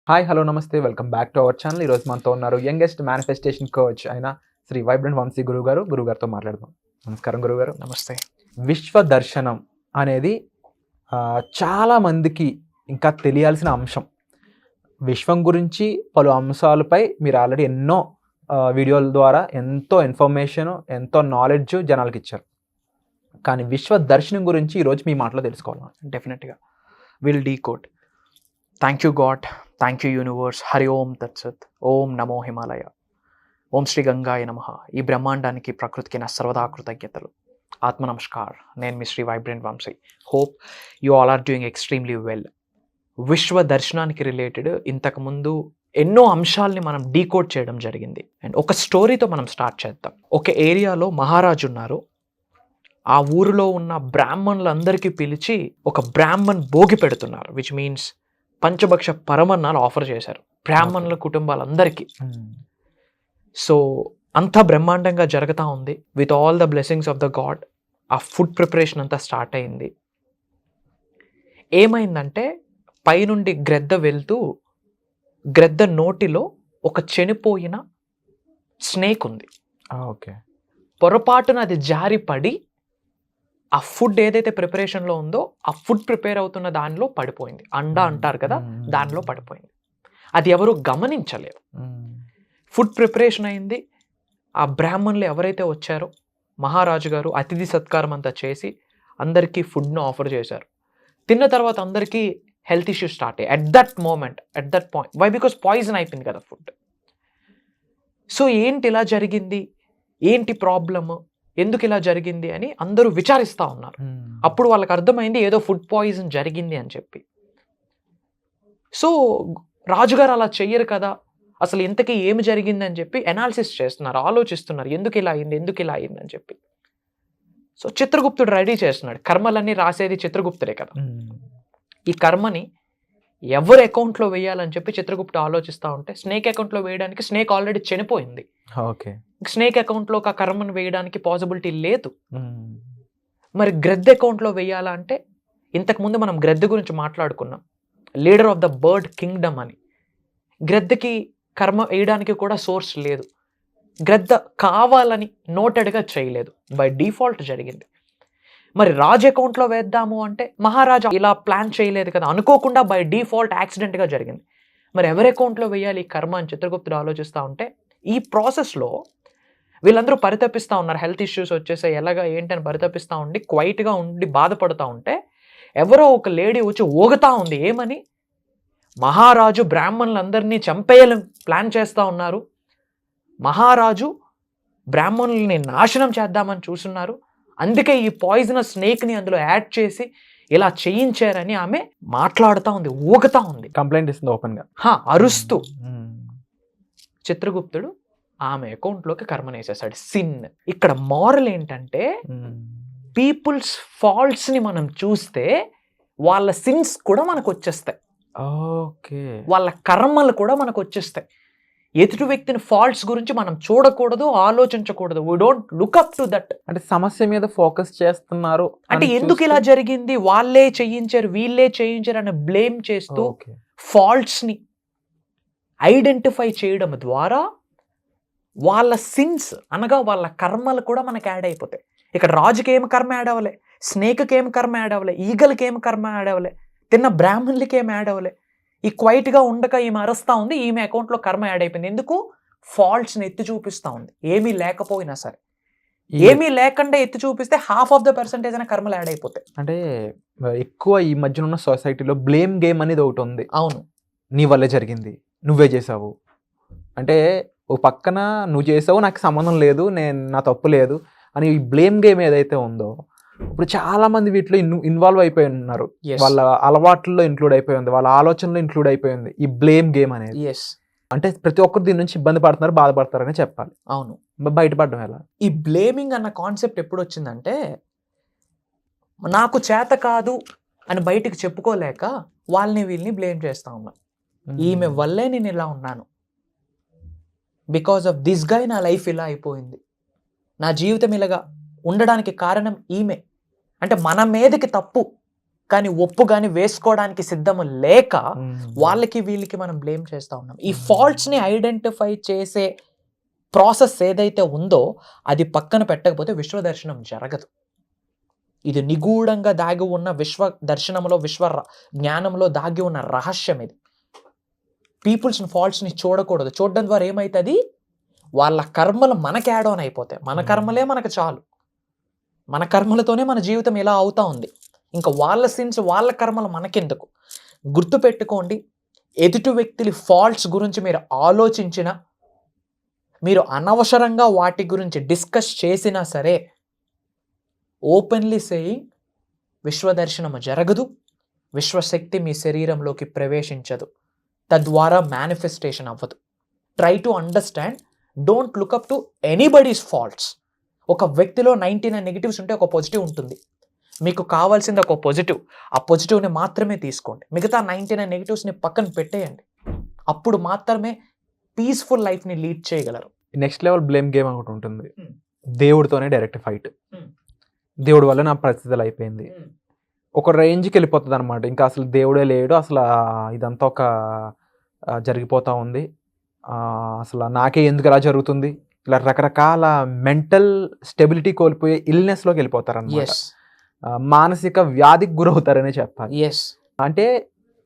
Hi! Hello! నమస్తే. Welcome back to our channel. ఈరోజు మనతో ఉన్నారు యంగెస్ట్ మేనిఫెస్టేషన్ కోచ్ అయిన శ్రీ వైబ్రెంట్ వంశీ గురువుగారు. గురువుగారితో మాట్లాడదాం. నమస్కారం గురువుగారు. నమస్తే. విశ్వ దర్శనం అనేది చాలా మందికి ఇంకా తెలియాల్సిన అంశం. విశ్వం గురించి పలు అంశాలపై మీరు ఆల్రెడీ ఎన్నో వీడియోల ద్వారా ఎంతో ఇన్ఫర్మేషన్, ఎంతో నాలెడ్జ్ జనాలకి ఇచ్చారు. కానీ విశ్వ దర్శనం గురించి ఈరోజు మీ మాటలో తెలుసుకోవాలి. డెఫినెట్గా will decode. Thank you God, thank you universe. హరి ఓం తత్సత్. ఓం నమో హిమాలయ. ఓం శ్రీ గంగాయ నమః. ఈ బ్రహ్మాండానికి, ప్రకృతికి నా సర్వదా కృతజ్ఞతలు. ఆత్మ నమస్కార్. నేను మీ Shri vibrant Vamshi. Hope you all are doing extremely well. విశ్వ దర్శనానికి రిలేటెడ్ ఇంతకుముందు ఎన్నో అంశాలని మనం డీకోడ్ చేయడం జరిగింది. అండ్ ఒక స్టోరీతో మనం స్టార్ట్ చేద్దాం. ఒక ఏరియాలో మహారాజు ఉన్నారు. ఆ ఊరిలో ఉన్న బ్రాహ్మణులందరికీ పిలిచి ఒక బ్రాహ్మణ్ భోగి పెడుతున్నారు, విచ్ మీన్స్ పంచభక్ష పరమన్నాలు ఆఫర్ చేశారు బ్రాహ్మణుల కుటుంబాలందరికీ. సో అంతా బ్రహ్మాండంగా జరుగుతూ ఉంది with all the blessings of the God. ఆ ఫుడ్ ప్రిపరేషన్ అంతా స్టార్ట్ అయింది. ఏమైందంటే పైనుండి గ్రద్ద వెళ్తూ గ్రద్ద నోటిలో ఒక చనిపోయిన స్నేక్ ఉంది. ఓకే. పొరపాటున అది జారి పడి ఆ ఫుడ్ ఏదైతే ప్రిపరేషన్లో ఉందో ఆ ఫుడ్ ప్రిపేర్ అవుతున్న దానిలో పడిపోయింది. అండా అంటారు కదా, దానిలో పడిపోయింది. అది ఎవరు గమనించలేరు. ఫుడ్ ప్రిపరేషన్ అయింది. ఆ బ్రాహ్మణులు ఎవరైతే వచ్చారో మహారాజు గారు అతిథి సత్కారం అంతా చేసి అందరికీ ఫుడ్ను ఆఫర్ చేశారు. తిన్న తర్వాత అందరికీ హెల్త్ ఇష్యూస్ స్టార్ట్ అయ్యాయి at that moment, at that point. Why? Because poison అయిపోయింది కదా ఫుడ్. సో ఏంటి ఇలా జరిగింది, ఏంటి ప్రాబ్లమ్, ఎందుకు ఇలా జరిగింది అని అందరూ విచారిస్తూ ఉన్నారు. అప్పుడు వాళ్ళకి అర్థమైంది ఏదో ఫుడ్ పాయిజన్ జరిగింది అని చెప్పి. సో రాజుగారు అలా చెయ్యరు కదా, అసలు ఇంతకీ ఏమి జరిగింది అని చెప్పి అనాలిసిస్ చేస్తున్నారు, ఆలోచిస్తున్నారు ఎందుకు ఇలా అయింది, ఎందుకు ఇలా అయింది అని చెప్పి. సో చిత్రగుప్తుడు రెడీ చేస్తున్నాడు. కర్మలన్నీ రాసేది చిత్రగుప్తుడే కదా. ఈ కర్మని ఎవరు అకౌంట్లో వేయాలని చెప్పి చిత్రగుప్తుడు ఆలోచిస్తూ ఉంటే స్నేక్ అకౌంట్లో వేయడానికి స్నేక్ ఆల్రెడీ చనిపోయింది. ఓకే. స్నేక్ అకౌంట్లో ఒక కర్మను వేయడానికి పాసిబిలిటీ లేదు. మరి గ్రద్ద అకౌంట్లో వేయాలా అంటే, ఇంతకుముందు మనం గ్రద్ద గురించి మాట్లాడుకున్నాం, leader of the bird Kingdom అని. గ్రద్దకి కర్మ వేయడానికి కూడా సోర్స్ లేదు. గ్రద్ద కావాలని నోటెడ్గా చేయలేదు, బై డిఫాల్ట్ జరిగింది. మరి రాజ్ అకౌంట్లో వేద్దాము అంటే మహారాజా ఇలా ప్లాన్ చేయలేదు కదా, అనుకోకుండా బై డిఫాల్ట్ యాక్సిడెంట్గా జరిగింది. మరి ఎవరి అకౌంట్లో వేయాలి ఈ కర్మ అని చిత్రగుప్తుడు ఆలోచిస్తూ ఉంటే ఈ ప్రాసెస్లో వీళ్ళందరూ పరితపిస్తూ ఉన్నారు. హెల్త్ ఇష్యూస్ వచ్చేసి ఎలాగా ఏంటని పరితపిస్తూ ఉండి క్వైట్గా ఉండి బాధపడుతూ ఉంటే ఎవరో ఒక లేడీ వచ్చి ఊగుతూ ఉంది. ఏమని? మహారాజు బ్రాహ్మణులందరినీ చంపేయాలని ప్లాన్ చేస్తూ ఉన్నారు, మహారాజు బ్రాహ్మణుల్ని నాశనం చేద్దామని చూస్తున్నారు, అందుకే ఈ పాయిజనస్ స్నేక్ని అందులో యాడ్ చేసి ఇలా చేయించారని ఆమె మాట్లాడుతూ ఉంది, ఊగుతూ ఉంది, కంప్లైంట్ ఇస్తుంది ఓపెన్గా, అరుస్తూ. చిత్రగుప్తుడు ఆమె అకౌంట్లోకి కర్మనేసేసాడు. సిన్. ఇక్కడ మారల్ ఏంటంటే పీపుల్స్ ఫాల్ట్స్ని మనం చూస్తే వాళ్ళ సిన్స్ కూడా మనకు వచ్చేస్తాయి. ఓకే. వాళ్ళ కర్మలు కూడా మనకు వచ్చేస్తాయి. ఎదుటి వ్యక్తిని ఫాల్ట్స్ గురించి మనం చూడకూడదు, ఆలోచించకూడదు. We don't look up to that. అంటే సమస్య మీద ఫోకస్ చేస్తున్నారు అంటే ఎందుకు ఇలా జరిగింది, వాళ్ళే చేయించారు, వీళ్ళే చేయించారు అని బ్లేమ్ చేస్తూ ఫాల్ట్స్ని ఐడెంటిఫై చేయడం ద్వారా వాళ్ళ సిన్స్ అనగా వాళ్ళ కర్మలు కూడా మనకు యాడ్ అయిపోతాయి. ఇక్కడ రాజుకి ఏం కర్మ యాడ్ అవ్వలే, స్నేక్కి ఏం కర్మ యాడ్ అవ్వలే, ఈగలకి ఏం కర్మ యాడ్ అవ్వలే, తిన్న బ్రాహ్మణులకి ఏం యాడ్ అవ్వలే. ఈ క్వైట్గా ఉండక ఈమె అరుస్తూ ఉంది, ఈమె అకౌంట్లో కర్మ యాడ్ అయిపోయింది. ఎందుకు? ఫాల్ట్స్ని ఎత్తి చూపిస్తూ ఉంది. ఏమీ లేకపోయినా సరే, ఏమీ లేకుండా ఎత్తి చూపిస్తే ½ అయినా కర్మలు యాడ్ అయిపోతాయి. అంటే ఎక్కువ ఈ మధ్యన ఉన్న సొసైటీలో బ్లేమ్ గేమ్ అనేది ఒకటి ఉంది. అవును, నీ వల్లే జరిగింది, నువ్వే చేసావు అంటే, ఓ పక్కన నువ్వు చేసావు నాకు సంబంధం లేదు, నా తప్పు లేదు అని ఈ బ్లేమ్ గేమ్ ఏదైతే ఉందో ఇప్పుడు చాలా మంది వీటిలో ఇన్వాల్వ్ అయిపోయి ఉన్నారు. వాళ్ళ అలవాట్లలో ఇంక్లూడ్ అయిపోయి ఉంది, వాళ్ళ ఆలోచనలో ఇంక్లూడ్ అయిపోయి ఉంది ఈ బ్లేమ్ గేమ్ అనేది. అంటే ప్రతి ఒక్కరు దీని నుంచి ఇబ్బంది పడుతున్నారు, బాధపడతారని చెప్పాలి. అవును. బయటపడడం ఎలా? ఈ బ్లేమింగ్ అన్న కాన్సెప్ట్ ఎప్పుడు వచ్చిందంటే, నాకు చేత కాదు అని బయటికి చెప్పుకోలేక వాళ్ళని వీళ్ళని బ్లేమ్ చేస్తా ఉన్నా. ఈమె వల్లే నేను ఇలా ఉన్నాను, బికాస్ ఆఫ్ దిస్ గై నా లైఫ్ ఇలా అయిపోయింది, నా జీవితం ఇలాగా ఉండడానికి కారణం ఈమె. అంటే మన మీదకి తప్పు కానీ ఒప్పు కానీ వేసుకోవడానికి సిద్ధము లేక వాళ్ళకి వీళ్ళకి మనం బ్లేమ్ చేస్తూ ఉన్నాం. ఈ ఫాల్ట్స్ని ఐడెంటిఫై చేసే ప్రాసెస్ ఏదైతే ఉందో అది పక్కన పెట్టకపోతే విశ్వ దర్శనం జరగదు. ఇది నిగూఢంగా దాగి ఉన్న విశ్వ దర్శనంలో, విశ్వ జ్ఞానంలో దాగి ఉన్న రహస్యం ఇది. పీపుల్స్ ఫాల్ట్స్ని చూడకూడదు. చూడడం ద్వారా ఏమవుతుంది, వాళ్ళ కర్మలు మనకి యాడ్ ఆన్ అయిపోతాయి. మన కర్మలే మనకు చాలు, మన కర్మలతోనే మన జీవితం ఇలా అవుతా ఉంది. ఇంకా వాళ్ళ సిన్స్, వాళ్ళ కర్మలు మనకెందుకు? గుర్తుపెట్టుకోండి, ఎదుటి వ్యక్తుల ఫాల్ట్స్ గురించి మీరు ఆలోచించినా, మీరు అనవసరంగా వాటి గురించి డిస్కస్ చేసినా సరే, ఓపెన్లీ సేయింగ్ విశ్వదర్శనము జరగదు, విశ్వశక్తి మీ శరీరంలోకి ప్రవేశించదు, తద్వారా మేనిఫెస్టేషన్ అవ్వదు. Try to understand, don't look up to anybody's faults. ఒక వ్యక్తిలో 99 నెగిటివ్స్ ఉంటే ఒక పాజిటివ్ ఉంటుంది. మీకు కావాల్సింది ఒక పాజిటివ్, ఆ పాజిటివ్ని మాత్రమే తీసుకోండి. మిగతా 99 నెగిటివ్స్ని పక్కన పెట్టేయండి. అప్పుడు మాత్రమే పీస్ఫుల్ లైఫ్ని లీడ్ చేయగలరు. నెక్స్ట్ లెవెల్ బ్లేమ్ గేమ్ ఒకటి ఉంటుంది. దేవుడితోనే డైరెక్ట్ ఫైట్. దేవుడి వల్ల నా పరిస్థితులు అయిపోయింది, ఒక రేంజ్కి వెళ్ళిపోతుంది అనమాట. ఇంకా అసలు దేవుడే లేడు, అసలు ఇదంతా ఒక జరిగిపోతూ ఉంది, అసలు నాకే ఎందుకు ఎలా జరుగుతుంది, ఇలా రకరకాల మెంటల్ స్టెబిలిటీ కోల్పోయే ఇల్నెస్లోకి వెళ్ళిపోతారు అన్నమాట. మానసిక వ్యాధికి గురవుతారనే చెప్పాలి. అంటే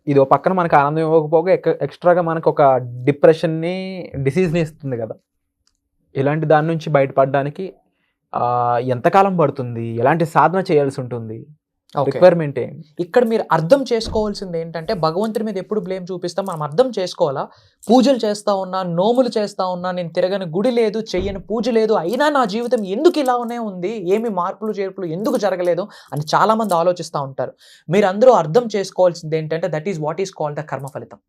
ఇది ఒక పక్కన మనకు ఆనందం ఇవ్వకపోగా ఎక్స్ట్రాగా మనకు ఒక డిప్రెషన్ని, డిసీజ్ని ఇస్తుంది కదా. ఇలాంటి దాని నుంచి బయటపడడానికి ఎంతకాలం పడుతుంది, ఎలాంటి సాధన చేయాల్సి ఉంటుంది, రిక్వైర్మెంట్ ఏంటి? ఇక్కడ మీరు అర్థం చేసుకోవాల్సింది ఏంటంటే, భగవంతుడి మీద ఎప్పుడు బ్లేమ్ చూపిస్తాం, మనం అర్థం చేసుకోవాలా. పూజలు చేస్తా ఉన్నా, నోములు చేస్తా ఉన్నా, నేను తిరగని గుడి లేదు, చెయ్యని పూజ లేదు, అయినా నా జీవితం ఎందుకు ఇలానే ఉంది, ఏమి మార్పులు చేర్పులు ఎందుకు జరగలేదు అని చాలా మంది ఆలోచిస్తూ ఉంటారు. మీరు అందరూ అర్థం చేసుకోవాల్సింది ఏంటంటే, that is what is called the కర్మ ఫలితం.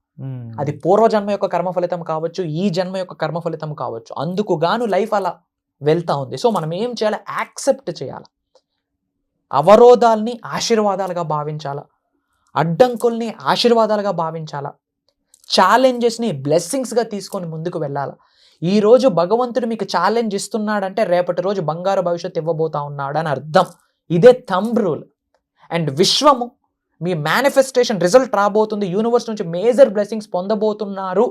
అది పూర్వజన్మ యొక్క కర్మ ఫలితం కావచ్చు, ఈ జన్మ యొక్క కర్మ ఫలితం కావచ్చు. అందుకు గాను లైఫ్ అలా వెళ్తా ఉంది. సో మనం ఏం చేయాలి, యాక్సెప్ట్ చేయాలి. అవరోధాల్ని ఆశీర్వాదాలుగా భావించాలా, అడ్డంకుల్ని ఆశీర్వాదాలుగా భావించాలా, ఛాలెంజెస్ని బ్లెస్సింగ్స్గా తీసుకొని ముందుకు వెళ్ళాలా. ఈరోజు భగవంతుడు మీకు ఛాలెంజ్ ఇస్తున్నాడంటే రేపటి రోజు బంగారు భవిష్యత్తు ఇవ్వబోతా ఉన్నాడు అని అర్థం. ఇదే థంబ్ రూల్. అండ్ విశ్వము మీ మేనిఫెస్టేషన్ రిజల్ట్ రాబోతుంది, యూనివర్స్ నుంచి మేజర్ బ్లెస్సింగ్స్ పొందబోతున్నారు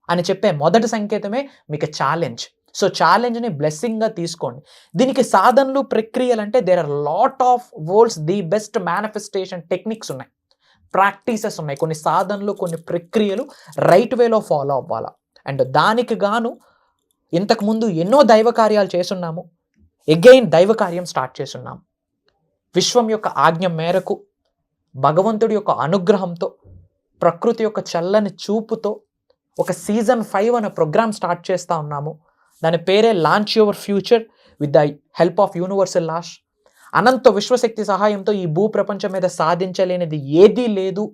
అని చెప్పే మొదటి సంకేతమే మీకు ఛాలెంజ్. సో ఛాలెంజ్ని బ్లెస్సింగ్గా తీసుకోండి. దీనికి సాధనలు, ప్రక్రియలు అంటే there are lot of worlds the best manifestation techniques ఉన్నాయి, ప్రాక్టీసెస్ ఉన్నాయి, కొన్ని సాధనలు, కొన్ని ప్రక్రియలు రైట్ వేలో ఫాలో అవ్వాలా. అండ్ దానికి గాను ఇంతకుముందు ఎన్నో దైవ కార్యాలు చేస్తున్నాము, ఎగైన్ దైవ కార్యం స్టార్ట్ చేస్తున్నాము. విశ్వం యొక్క ఆజ్ఞ మేరకు, భగవంతుడి యొక్క అనుగ్రహంతో, ప్రకృతి యొక్క చల్లని చూపుతో ఒక సీజన్ 5 అనే ప్రోగ్రామ్ స్టార్ట్ చేస్తూ ఉన్నాము. దాని పేరే launch your future with the help of universal laws. అనంత విశ్వశక్తి సహాయంతో ఈ భూ ప్రపంచం మీద సాధించలేనిది ఏదీ లేదు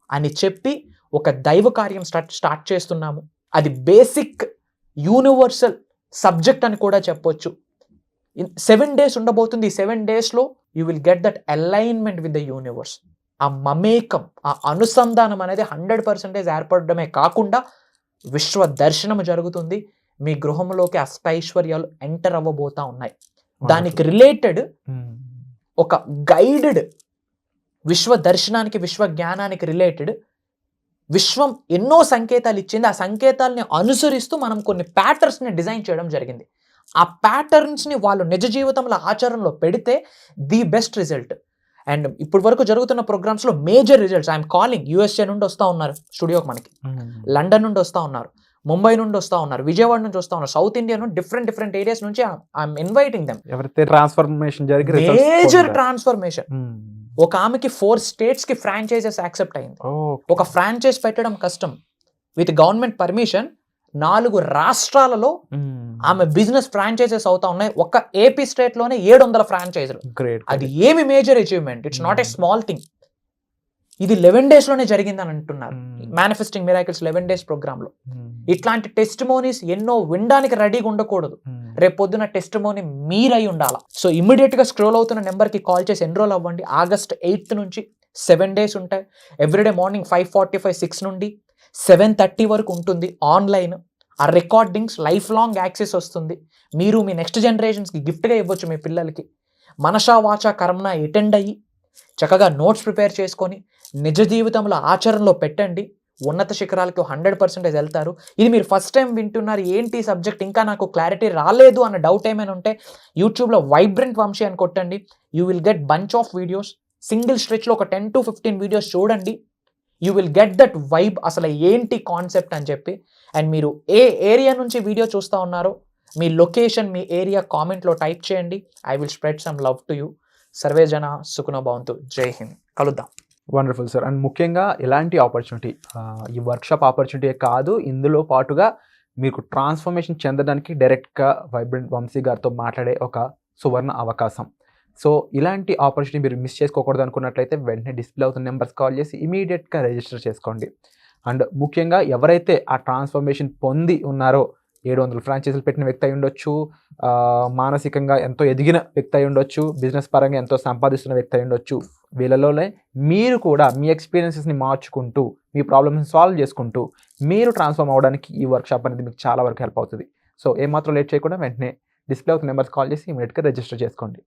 అని చెప్పి ఒక దైవ కార్యం స్టార్ట్ చేస్తున్నాము. అది బేసిక్ యూనివర్సల్ సబ్జెక్ట్ అని కూడా చెప్పొచ్చు. 7 days ఉండబోతుంది. ఈ 7 daysలో you will get that alignment with the universe. ఆ మమేకం, ఆ అనుసంధానం అనేది 100% ఏర్పడమే కాకుండా విశ్వ దర్శనం జరుగుతుంది. మీ గృహంలోకి అష్టైశ్వర్యాలు ఎంటర్ అవ్వబోతా ఉన్నాయి. దానికి రిలేటెడ్ ఒక గైడెడ్ విశ్వ దర్శనానికి, విశ్వ జ్ఞానానికి రిలేటెడ్ విశ్వం ఎన్నో సంకేతాలు ఇచ్చింది. ఆ సంకేతాలని అనుసరిస్తూ మనం కొన్ని ప్యాటర్న్స్ని డిజైన్ చేయడం జరిగింది. ఆ ప్యాటర్న్స్ని వాళ్ళు నిజ జీవితంలో ఆచరణలో పెడితే ది బెస్ట్ రిజల్ట్. అండ్ ఇప్పటి వరకు జరుగుతున్న ప్రోగ్రామ్స్లో major results I'm calling. USA నుండి వస్తూ ఉన్నారు స్టూడియోకి, మనకి లండన్ నుండి వస్తూ ఉన్నారు, ముంబై నుండి వస్తూ ఉన్నారు, విజయవాడ నుంచి వస్తూ ఉన్నారు, సౌత్ ఇండియా నుండి డిఫరెంట్ ఏరియాస్ నుంచి ఐఎమ్ ఇన్వైటింగ్ దెమ్. ఎవరైతే ట్రాన్స్ఫర్మేషన్ జరిగి మేజర్ ట్రాన్స్ఫర్మేషన్. ఒక ఆమెకి 4 states కి ఫ్రాంచైజెస్ యాక్సెప్ట్ అయింది. ఒక ఫ్రాంచైజ్ పెట్టడం కష్టం, విత్ గవర్నమెంట్ పర్మిషన్ 4 రాష్ట్రాలలో ఆమె బిజినెస్ ఫ్రాంచైజెస్ అవుతా ఉన్నాయి. ఒక ఏపీ స్టేట్ లోనే 700 ఫ్రాంచైజీలు. అది ఏమి major achievement, it's not a small thing. ఇది 11 days లోనే జరిగిందని అంటున్నారు. మేనిఫెస్టింగ్ మిరాకిల్స్ 11 days ప్రోగ్రామ్ లో. ఇట్లాంటి టెస్టిమోనీస్ ఎన్నో వినడానికి రెడీగా ఉండకూడదు. రేపు పొద్దున టెస్టిమోనీ మీరై ఉండాలా. సో ఇమ్మీడియట్ గా స్క్రోల్ అవుతున్న నెంబర్ కి కాల్ చేసి ఎన్రోల్ అవ్వండి. August 8th నుంచి 7 days ఉంటాయి. ఎవ్రీడే మార్నింగ్ 5:45, 6 నుండి 7:30 వరకు ఉంటుంది ఆన్లైన్. ఆ రికార్డింగ్స్ లైఫ్ లాంగ్ యాక్సెస్ వస్తుంది. మీరు మీ నెక్స్ట్ జనరేషన్స్కి గిఫ్ట్గా ఇవ్వచ్చు మీ పిల్లలకి. మనసా వాచా కర్మన అటెండ్ అయ్యి చక్కగా నోట్స్ ప్రిపేర్ చేసుకొని నిజ జీవితంలో ఆచరణలో పెట్టండి. ఉన్నత శిఖరాలకు 100% వెళ్తారు. ఇది మీరు ఫస్ట్ టైం వింటున్నారు, ఏంటి సబ్జెక్ట్ ఇంకా నాకు క్లారిటీ రాలేదు అన్న డౌట్ ఏమైనా ఉంటే యూట్యూబ్లో వైబ్రెంట్ వంశీ అని కొట్టండి. You will get bunch of videos. Single స్ట్రెచ్లో ఒక 10 to 15 వీడియోస్ చూడండి. You will get that vibe, అసలు ఏంటి కాన్సెప్ట్ అని చెప్పి. అండ్ మీరు ఏ ఏరియా నుంచి వీడియో చూస్తూ ఉన్నారో మీ లొకేషన్, మీ ఏరియా కామెంట్లో టైప్ చేయండి. I will spread some love to you. Survey జన సుఖనో భవంతు. జై హింద్. కలుద్దాం. Wonderful sir. అండ్ ముఖ్యంగా ఇలాంటి ఆపర్చునిటీ, ఈ వర్క్షాప్ ఆపర్చునిటీ కాదు, ఇందులో పాటుగా మీకు ట్రాన్స్ఫర్మేషన్ చెందడానికి డైరెక్ట్గా వైబ్రెంట్ వంశీ గారితో మాట్లాడే ఒక సువర్ణ అవకాశం. సో ఇలాంటి ఆపర్చునిటీ మీరు మిస్ చేసుకోకూడదు అనుకున్నట్లయితే వెంటనే డిస్ప్లే అవుతున్న నెంబర్స్ కాల్ చేసి ఇమీడియట్గా రిజిస్టర్ చేసుకోండి. అండ్ ముఖ్యంగా ఎవరైతే ఆ ట్రాన్స్ఫర్మేషన్ పొంది ఉన్నారో, 700 ఫ్రాంచైజీలు పెట్టిన వ్యక్తి అయి ఉండొచ్చు, మానసికంగా ఎంతో ఎదిగిన వ్యక్తి అయి ఉండొచ్చు, బిజినెస్ పరంగా ఎంతో సంపాదిస్తున్న వ్యక్తి అయి ఉండొచ్చు, వీళ్ళలోనే మీరు కూడా మీ ఎక్స్పీరియన్సెస్ని మార్చుకుంటూ, మీ ప్రాబ్లమ్స్ని సాల్వ్ చేసుకుంటూ మీరు ట్రాన్స్ఫార్మ్ అవ్వడానికి ఈ వర్క్షాప్ అనేది మీకు చాలా వరకు హెల్ప్ అవుతుంది. సో ఏమాత్రం లేట్ చేయకుండా వెంటనే డిస్ప్లే అవుతున్న నెంబర్స్ కాల్ చేసి ఇమీడియట్గా రిజిస్టర్ చేసుకోండి.